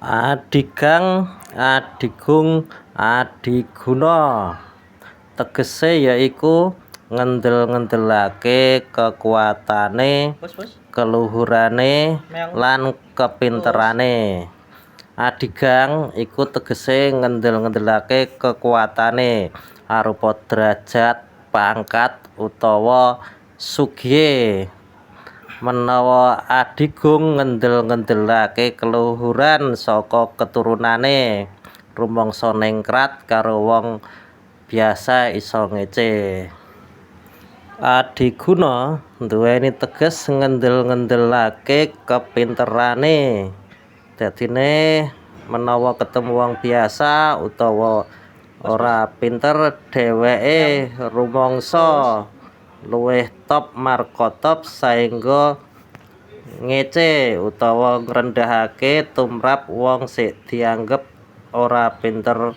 Adigang, adigung, adiguna tegese yaiku ngendel-ngendelake kekuatane, keluhurane lan kepinterane. Adigang iku tegese ngendel-ngendelake kekuatane arupa derajat, pangkat utawa sugih. Menawa adigung ngendel-ngendelake keluhuran saka keturunane, rumangsa ningkrat karo wong biasa isa ngece. Adiguna nduweni teges ngendel-ngendelake kepinterane. Dadine menawa ketemu wong biasa utawa ora pinter, dheweke rumangsa luwih top markotop saengga ngece utawa ngrendahake tumrap wong sing dianggep ora pinter